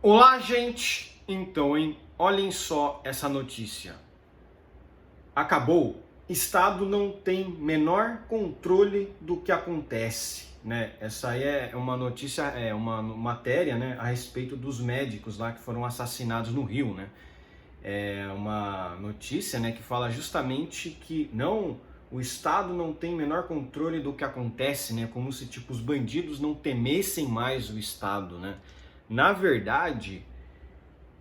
Olá, gente! Então, hein? Olhem só essa notícia. Acabou. Estado não tem menor controle do que acontece, né? Essa aí é uma notícia, é uma matéria, né, a respeito dos médicos lá que foram assassinados no Rio, né? É uma notícia, né, que fala justamente que o Estado não tem menor controle do que acontece, né? Como se tipo os bandidos não temessem mais o Estado, né? Na verdade,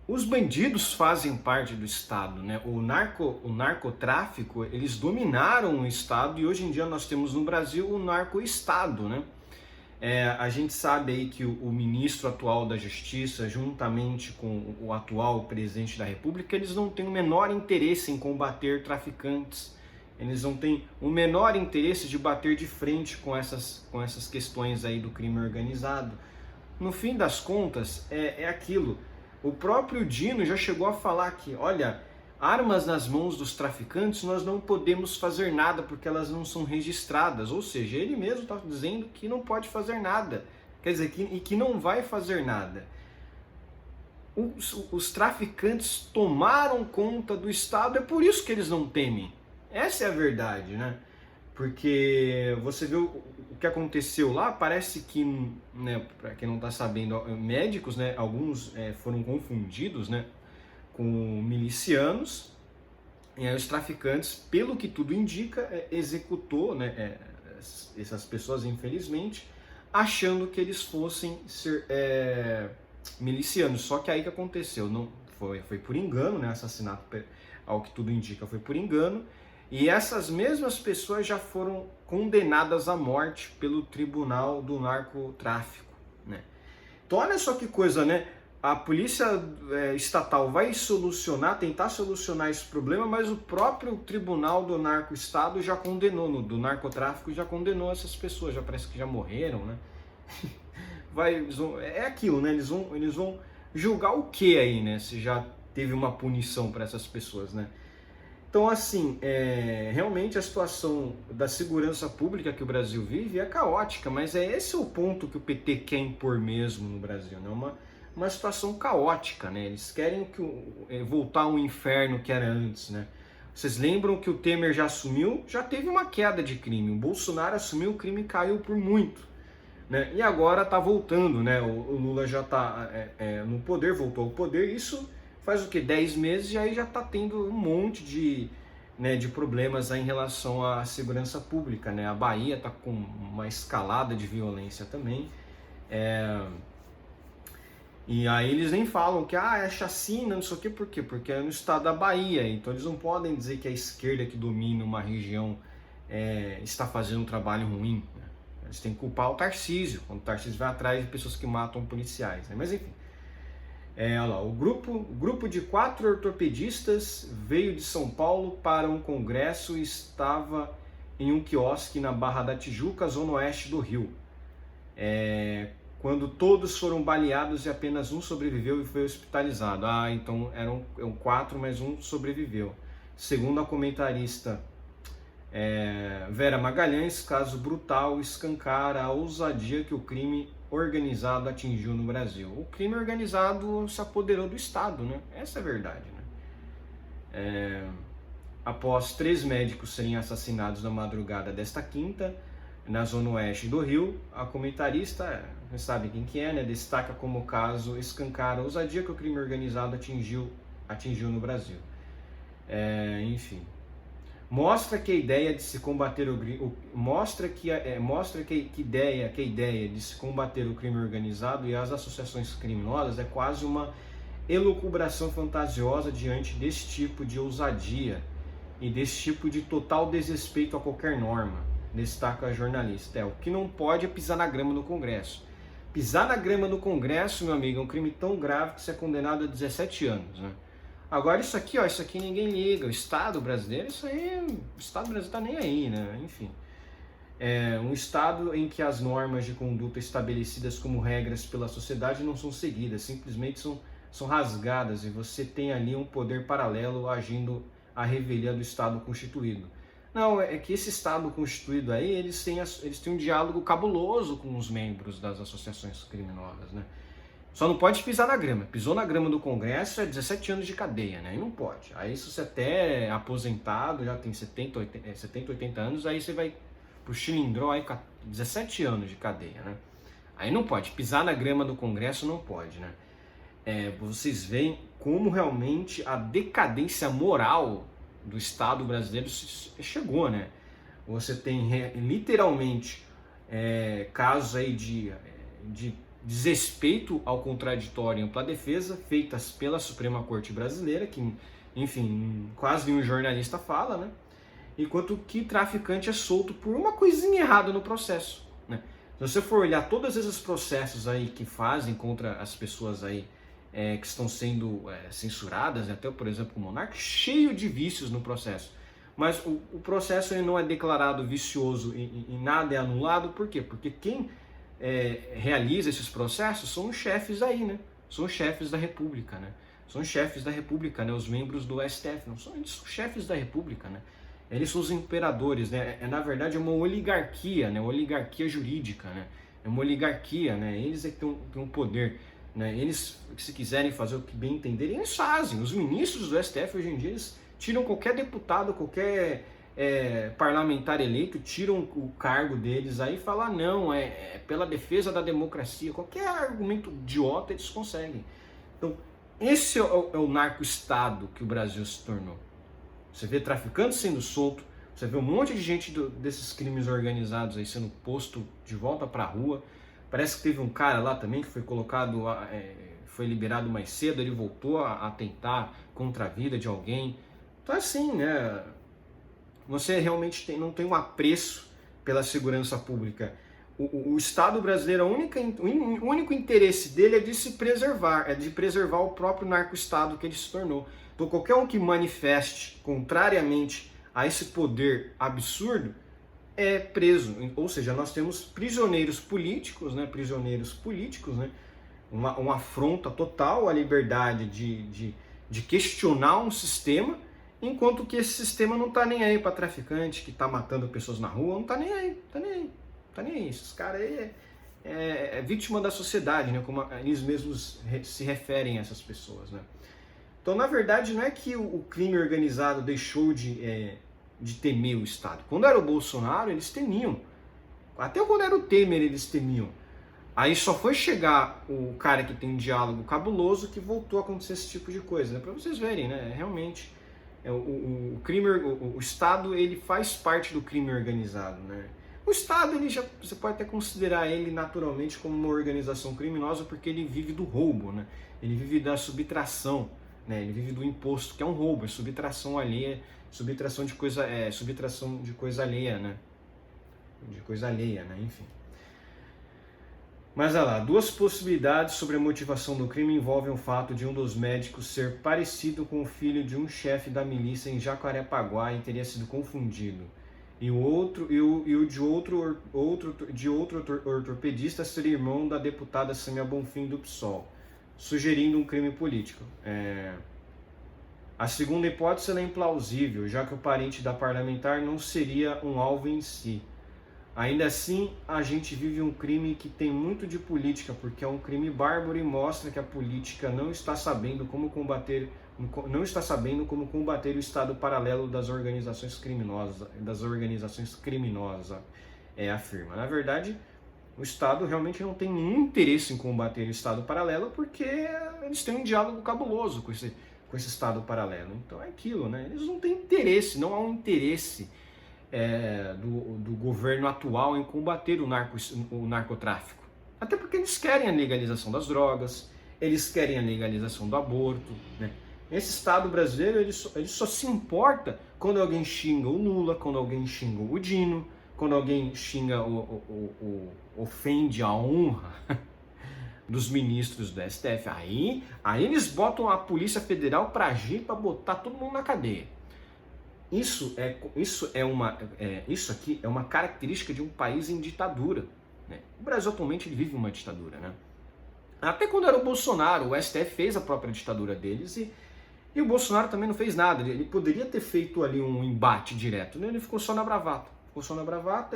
os bandidos fazem parte do Estado, né? O narcotráfico, eles dominaram o Estado e hoje em dia nós temos no Brasil o narco-estado, né? A gente sabe aí que o ministro atual da Justiça, juntamente com o atual presidente da República, eles não têm o menor interesse em combater traficantes, eles não têm o menor interesse de bater de frente com essas questões aí do crime organizado. No fim das contas, é aquilo. O próprio Dino já chegou a falar que, olha, armas nas mãos dos traficantes nós não podemos fazer nada porque elas não são registradas. Ou seja, ele mesmo está dizendo que não pode fazer nada. Quer dizer, que não vai fazer nada. Os traficantes tomaram conta do Estado, é por isso que eles não temem. Essa é a verdade, né? Porque você viu o que aconteceu lá, parece que, né, para quem não está sabendo, médicos, né, alguns foram confundidos, né, com milicianos, e aí os traficantes, pelo que tudo indica, executou, né, essas pessoas, infelizmente, achando que eles fossem ser milicianos. Só que aí que aconteceu, não foi por engano, né, assassinato, ao que tudo indica, foi por engano. E essas mesmas pessoas já foram condenadas à morte pelo Tribunal do Narcotráfico, né? Então olha só que coisa, né? A polícia estatal vai tentar solucionar esse problema, mas o próprio Tribunal do Narco-Estado já condenou, do narcotráfico já condenou essas pessoas, já parece que já morreram, né? É aquilo, né? Eles vão julgar o que aí, né? Se já teve uma punição para essas pessoas, né? Então, assim, realmente a situação da segurança pública que o Brasil vive é caótica, mas esse o ponto que o PT quer impor mesmo no Brasil, né? Uma situação caótica, né? Eles querem voltar ao inferno que era antes, né? Vocês lembram que o Temer já assumiu, já teve uma queda de crime, o Bolsonaro assumiu, o crime caiu por muito, né? E agora está voltando, né? O Lula já está no poder, voltou ao poder, isso faz o que? 10 meses e aí já está tendo um monte de problemas aí em relação à segurança pública, né? A Bahia está com uma escalada de violência também. E aí eles nem falam que é chacina, não sei o quê, por quê? Porque é no estado da Bahia, então eles não podem dizer que a esquerda que domina uma região está fazendo um trabalho ruim, né? Eles têm que culpar o Tarcísio, quando o Tarcísio vai atrás de pessoas que matam policiais, né? Mas enfim. Olha lá, o grupo de 4 ortopedistas veio de São Paulo para um congresso e estava em um quiosque na Barra da Tijuca, zona oeste do Rio. Quando todos foram baleados e apenas um sobreviveu e foi hospitalizado. Então eram 4, mas um sobreviveu. Segundo a comentarista Vera Magalhães, caso brutal escancara a ousadia que o crime organizado atingiu no Brasil. O crime organizado se apoderou do Estado, né? Essa é a verdade, né? Após 3 médicos serem assassinados na madrugada desta quinta, na zona oeste do Rio, a comentarista, você sabe quem que é, né? Destaca como o caso escancara a ousadia que o crime organizado atingiu no Brasil. Enfim. Mostra que a ideia de se combater a ideia de se combater o crime organizado e as associações criminosas é quase uma elucubração fantasiosa diante desse tipo de ousadia e desse tipo de total desrespeito a qualquer norma, destaca a jornalista. O que não pode é pisar na grama no Congresso. Pisar na grama no Congresso, meu amigo, é um crime tão grave que você é condenado a 17 anos, né? Agora isso aqui ninguém liga, o Estado brasileiro, o Estado brasileiro tá nem aí, né? Enfim, um Estado em que as normas de conduta estabelecidas como regras pela sociedade não são seguidas, simplesmente são rasgadas e você tem ali um poder paralelo agindo à revelia do Estado constituído. Não, é que esse Estado constituído aí, eles têm um diálogo cabuloso com os membros das associações criminosas, né? Só não pode pisar na grama. Pisou na grama do Congresso é 17 anos de cadeia, né? Aí não pode. Aí se você até é aposentado, já tem 70, 80 anos, aí você vai pro chilindró aí com 17 anos de cadeia, né? Aí não pode. Pisar na grama do Congresso não pode, né? Vocês veem como realmente a decadência moral do Estado brasileiro chegou, né? Você tem literalmente casos aí de desrespeito ao contraditório e ampla defesa feitas pela Suprema Corte Brasileira, que, enfim, quase nenhum jornalista fala, né? Enquanto que traficante é solto por uma coisinha errada no processo, né? Se você for olhar todos esses processos aí que fazem contra as pessoas aí que estão sendo censuradas, até por exemplo o Monark, cheio de vícios no processo. Mas o processo ele não é declarado vicioso e nada é anulado, por quê? Porque quem realiza esses processos são os chefes aí, né? São os chefes da República, né? São os chefes da República, né? Os membros do STF, não são eles são chefes da República, né? Eles são os imperadores, né? Na verdade é uma oligarquia, né? Uma oligarquia jurídica, né? É uma oligarquia, né? Eles é que têm um poder, né? Eles, se quiserem fazer o que bem entenderem, eles fazem. Os ministros do STF hoje em dia, eles tiram qualquer deputado, qualquer parlamentar eleito, tiram o cargo deles aí e falam, não, pela defesa da democracia, qualquer argumento idiota eles conseguem. Então, esse é o narco-estado que o Brasil se tornou. Você vê traficante sendo solto, você vê um monte de gente desses crimes organizados aí sendo posto de volta para a rua. Parece que teve um cara lá também que foi colocado, foi liberado mais cedo, ele voltou a atentar contra a vida de alguém. Então assim, né? Você realmente não tem um apreço pela segurança pública. O Estado brasileiro, o único interesse dele é de se preservar, de preservar o próprio narco-estado que ele se tornou. Então qualquer um que manifeste contrariamente a esse poder absurdo é preso. Ou seja, nós temos prisioneiros políticos, né? Uma afronta total à liberdade de questionar um sistema, enquanto que esse sistema não tá nem aí para traficante que tá matando pessoas na rua, não tá nem aí. Esses caras aí é vítima da sociedade, né? Como eles mesmos se referem a essas pessoas, né? Então, na verdade, não é que o crime organizado deixou de temer o Estado. Quando era o Bolsonaro, eles temiam. Até quando era o Temer, eles temiam. Aí só foi chegar o cara que tem um diálogo cabuloso que voltou a acontecer esse tipo de coisa, né? Para vocês verem, né? Realmente, o Estado, ele faz parte do crime organizado, né? O Estado, você pode até considerar ele naturalmente como uma organização criminosa porque ele vive do roubo, né? Ele vive da subtração, né? Ele vive do imposto, que é um roubo, é subtração alheia, subtração de coisa alheia, né? De coisa alheia, né? Enfim. Mas olha lá, duas possibilidades sobre a motivação do crime envolvem o fato de um dos médicos ser parecido com o filho de um chefe da milícia em Jacarepaguá e teria sido confundido. E o de outro ortopedista ser irmão da deputada Sâmia Bonfim do PSOL, sugerindo um crime político. A segunda hipótese é implausível, já que o parente da parlamentar não seria um alvo em si. Ainda assim, a gente vive um crime que tem muito de política, porque é um crime bárbaro e mostra que a política não está sabendo como combater o Estado paralelo das organizações criminosas, afirma. Na verdade, o Estado realmente não tem nenhum interesse em combater o Estado paralelo, porque eles têm um diálogo cabuloso com esse Estado paralelo. Então é aquilo, né? Eles não têm interesse, não há um interesse do governo atual em combater o narcotráfico. Até porque eles querem a legalização das drogas, eles querem a legalização do aborto, né? Esse Estado brasileiro, ele só se importa quando alguém xinga o Lula, quando alguém xinga o Dino, quando alguém xinga, ofende a honra dos ministros do STF. Aí eles botam a Polícia Federal para agir, para botar todo mundo na cadeia. Isso aqui é uma característica de um país em ditadura, né? O Brasil atualmente ele vive uma ditadura, né? Até quando era o Bolsonaro, o STF fez a própria ditadura deles e o Bolsonaro também não fez nada. Ele poderia ter feito ali um embate direto, né? Ele ficou só na bravata.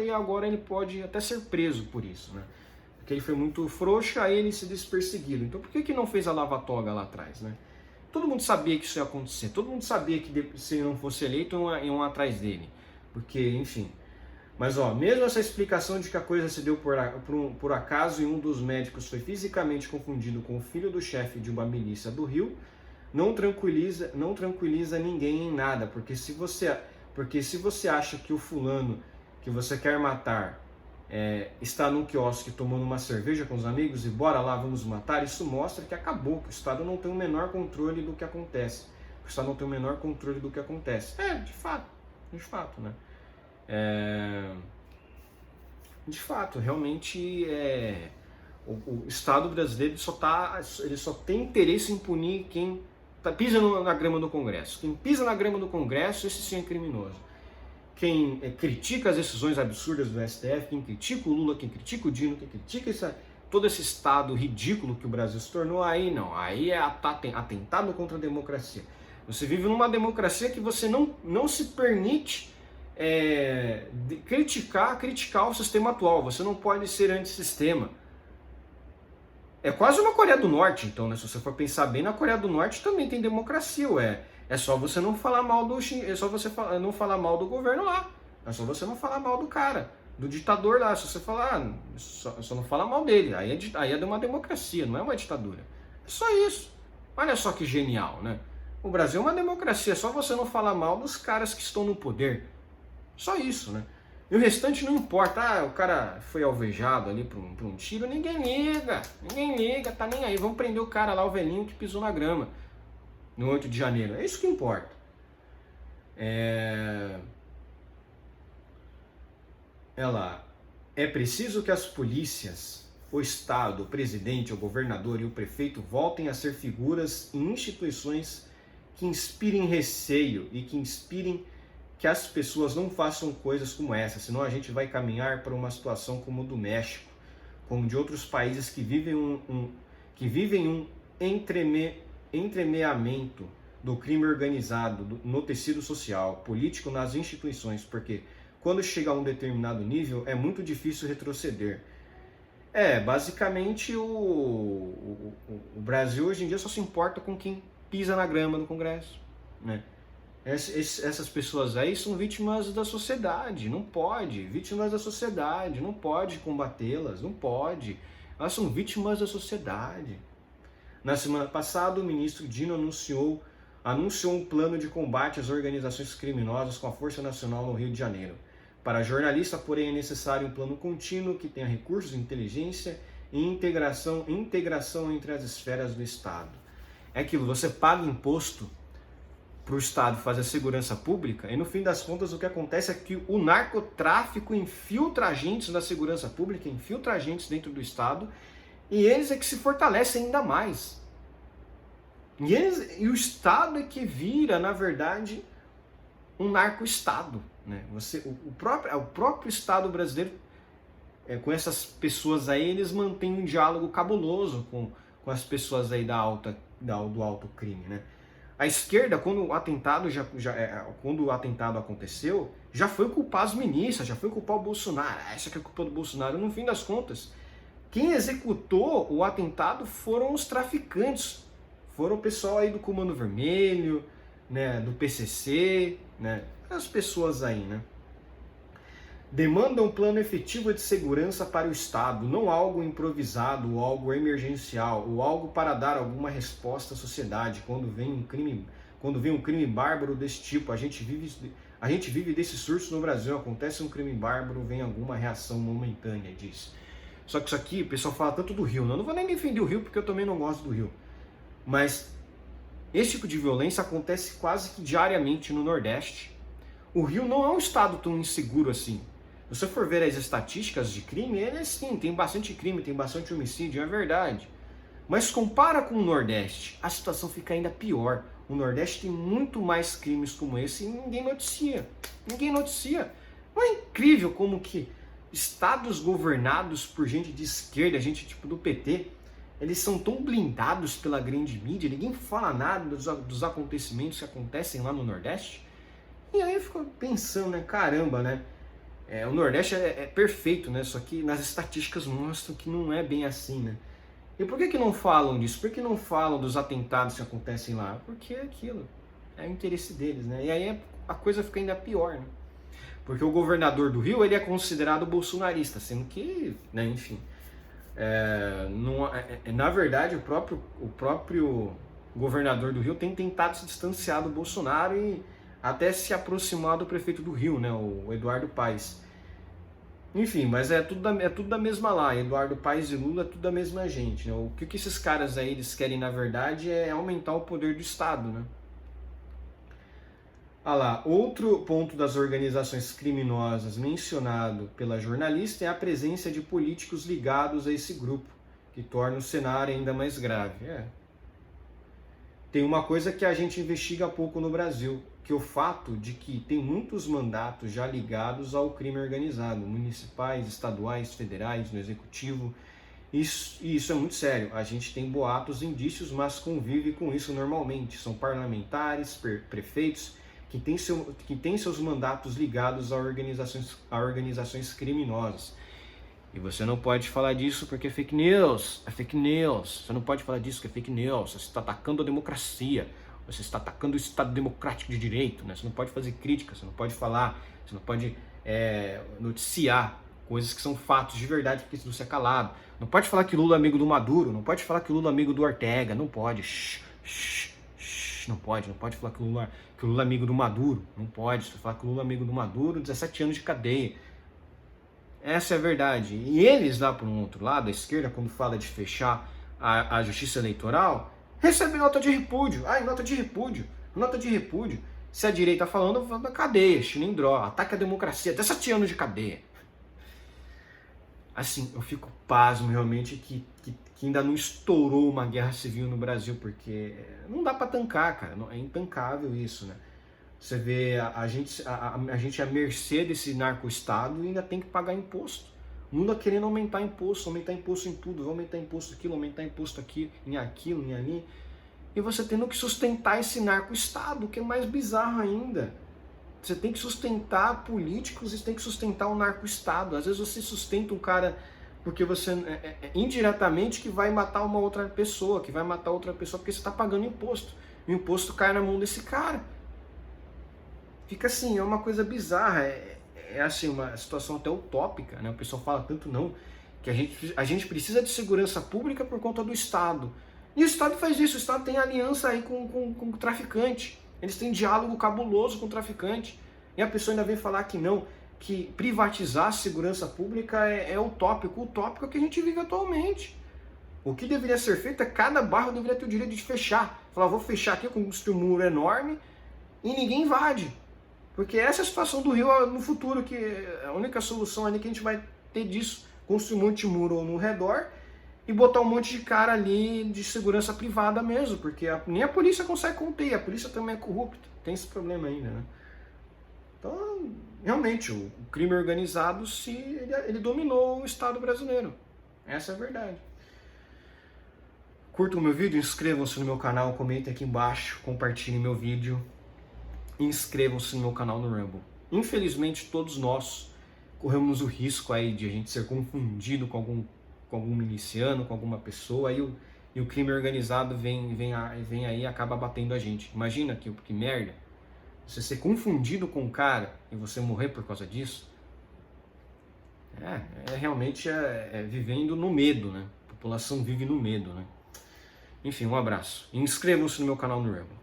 E agora ele pode até ser preso por isso, né? porque ele foi muito frouxo, aí ele se desperseguido. Então por que não fez a lava-toga lá atrás, né? Todo mundo sabia que isso ia acontecer, todo mundo sabia que se ele não fosse eleito, iam atrás dele. Porque, enfim. Mas, ó, mesmo essa explicação de que a coisa se deu por acaso e um dos médicos foi fisicamente confundido com o filho do chefe de uma milícia do Rio, não tranquiliza ninguém em nada, porque se você acha que o fulano que você quer matar está num quiosque tomando uma cerveja com os amigos e bora lá, vamos matar, isso mostra que acabou, que o Estado não tem o menor controle do que acontece. O Estado não tem o menor controle do que acontece. De fato, né? De fato, realmente o Estado brasileiro ele só tem interesse em punir quem pisa na grama do Congresso. Quem pisa na grama do Congresso, esse sim é criminoso. Quem critica as decisões absurdas do STF, quem critica o Lula, quem critica o Dino, quem critica todo esse Estado ridículo que o Brasil se tornou, aí não. Aí é atentado contra a democracia. Você vive numa democracia que você não se permite criticar o sistema atual. Você não pode ser antissistema. É quase uma Coreia do Norte, então, né? Se você for pensar bem, na Coreia do Norte também tem democracia, ué. É só você não falar mal não falar mal do governo lá. É só você não falar mal do cara, do ditador lá. Se você falar, só não fala mal dele. Aí é uma democracia, não é uma ditadura. É só isso. Olha só que genial, né? O Brasil é uma democracia, é só você não falar mal dos caras que estão no poder. Só isso, né? E o restante não importa. O cara foi alvejado ali por um tiro, ninguém liga, tá nem aí. Vamos prender o cara lá, o velhinho que pisou na grama, no 8 de janeiro. É isso que importa. É preciso que as polícias, o Estado, o presidente, o governador e o prefeito voltem a ser figuras e instituições que inspirem receio e que inspirem que as pessoas não façam coisas como essa, senão a gente vai caminhar para uma situação como a do México, como de outros países que vivem um entremeamento do crime organizado no tecido social, político, nas instituições, porque quando chega a um determinado nível é muito difícil retroceder. Basicamente o Brasil hoje em dia só se importa com quem pisa na grama no Congresso, né? Essas pessoas aí são vítimas da sociedade, vítimas da sociedade, não pode combatê-las, não pode, elas são vítimas da sociedade. Na semana passada, o ministro Dino anunciou um plano de combate às organizações criminosas com a Força Nacional no Rio de Janeiro. Para jornalista, porém, é necessário um plano contínuo que tenha recursos, inteligência e integração entre as esferas do Estado. É aquilo, você paga imposto para o Estado fazer a segurança pública, e no fim das contas o que acontece é que o narcotráfico infiltra agentes da segurança pública, infiltra agentes dentro do Estado, e eles é que se fortalecem ainda mais. E o Estado é que vira, na verdade, um narco-Estado, né? O próprio Estado brasileiro, com essas pessoas aí, eles mantêm um diálogo cabuloso com as pessoas aí do alto crime, né? A esquerda, quando o atentado aconteceu, já foi culpar as ministras, já foi culpar o Bolsonaro. Essa que é a culpa do Bolsonaro. No fim das contas, quem executou o atentado foram os traficantes. Foram o pessoal aí do Comando Vermelho, né, do PCC, né, as pessoas aí, né? Demanda um plano efetivo de segurança para o Estado, não algo improvisado, ou algo emergencial, ou algo para dar alguma resposta à sociedade. Quando vem um crime bárbaro desse tipo, a gente vive desses surtos no Brasil. Acontece um crime bárbaro, vem alguma reação momentânea disso. Só que isso aqui, o pessoal fala tanto do Rio, não vou nem defender o Rio, porque eu também não gosto do Rio. Mas esse tipo de violência acontece quase que diariamente no Nordeste. O Rio não é um estado tão inseguro assim. Se você for ver as estatísticas de crime, ele sim, tem bastante crime, tem bastante homicídio, é verdade. Mas compara com o Nordeste, a situação fica ainda pior. O Nordeste tem muito mais crimes como esse e ninguém noticia. Ninguém noticia. Não é incrível como que estados governados por gente de esquerda, gente tipo do PT, eles são tão blindados pela grande mídia, ninguém fala nada dos acontecimentos que acontecem lá no Nordeste? E aí eu fico pensando, né, caramba, né? O Nordeste é perfeito, né? Só que nas estatísticas mostram que não é bem assim, né? E por que não falam disso? Por que não falam dos atentados que acontecem lá? Porque é aquilo, é o interesse deles, né? E aí a coisa fica ainda pior, né? Porque o governador do Rio, ele é considerado bolsonarista, sendo que, né, enfim, na verdade o próprio governador do Rio tem tentado se distanciar do Bolsonaro e até se aproximar do prefeito do Rio, né, o Eduardo Paes. Enfim, mas é tudo da mesma lá. Eduardo Paes e Lula é tudo da mesma gente, né? O que esses caras aí eles querem, na verdade, é aumentar o poder do Estado, né? Ah lá, outro ponto das organizações criminosas mencionado pela jornalista é a presença de políticos ligados a esse grupo, que torna o cenário ainda mais grave. Tem uma coisa que a gente investiga pouco no Brasil, que é o fato de que tem muitos mandatos já ligados ao crime organizado, municipais, estaduais, federais, no executivo. Isso é muito sério. A gente tem boatos, indícios, mas convive com isso normalmente. São parlamentares, prefeitos, que têm seus mandatos ligados a organizações criminosas. E você não pode falar disso porque é fake news. É fake news. Você não pode falar disso porque é fake news. Você está atacando a democracia. Você está atacando o Estado democrático de direito. Né? Você não pode fazer crítica. Você não pode falar. Você não pode noticiar coisas que são fatos de verdade porque isso é calado. Não pode falar que Lula é amigo do Maduro. Não pode falar que Lula é amigo do Ortega. Não pode. Não pode falar que o Lula é amigo do Maduro. Não pode. Se falar que o Lula é amigo do Maduro, 17 anos de cadeia. Essa é a verdade. E eles lá por um outro lado, a esquerda, quando fala de fechar a justiça eleitoral, recebe nota de repúdio. Nota de repúdio. Nota de repúdio. Se a direita falando, da cadeia, chilindró, ataque à democracia, 17 anos de cadeia. Assim, eu fico pasmo realmente que ainda não estourou uma guerra civil no Brasil, porque não dá pra tancar, cara. É intancável isso, né? Você vê a gente à mercê desse narco-estado e ainda tem que pagar imposto. Lula querendo aumentar imposto em tudo, vai aumentar imposto aquilo, aumentar imposto aqui, em aquilo, em ali. E você tendo que sustentar esse narco-estado, que é mais bizarro ainda. Você tem que sustentar políticos e tem que sustentar o narco-estado. Às vezes você sustenta um cara porque você indiretamente que vai matar uma outra pessoa, porque você está pagando imposto. E o imposto cai na mão desse cara. Fica assim, é uma coisa bizarra, é assim, uma situação até utópica, né? O pessoal fala tanto não, que a gente precisa de segurança pública por conta do Estado. E o Estado faz isso, o Estado tem aliança aí com o traficante, eles têm diálogo cabuloso com o traficante, e a pessoa ainda vem falar que não, que privatizar a segurança pública é utópico. O utópico é o que a gente vive atualmente. O que deveria ser feito é cada bairro deveria ter o direito de fechar. Falar, vou fechar aqui com um muro enorme e ninguém invade. Porque essa é a situação do Rio no futuro, que a única solução ali que a gente vai ter disso, construir um monte de muro no redor e botar um monte de cara ali de segurança privada mesmo, porque nem a polícia consegue conter, a polícia também é corrupta, tem esse problema ainda, né? Então, realmente, o crime organizado, ele dominou o Estado brasileiro, essa é a verdade. Curtam o meu vídeo, inscrevam-se no meu canal, comentem aqui embaixo, compartilhem meu vídeo. Inscrevam-se no meu canal no Rumble. Infelizmente, todos nós corremos o risco aí de a gente ser confundido com algum miliciano, com alguma pessoa, e o crime organizado vem aí e acaba batendo a gente. Imagina que merda. Você ser confundido com um cara e você morrer por causa disso, realmente vivendo no medo, né? A população vive no medo, né? Enfim, um abraço. Inscrevam-se no meu canal no Rumble.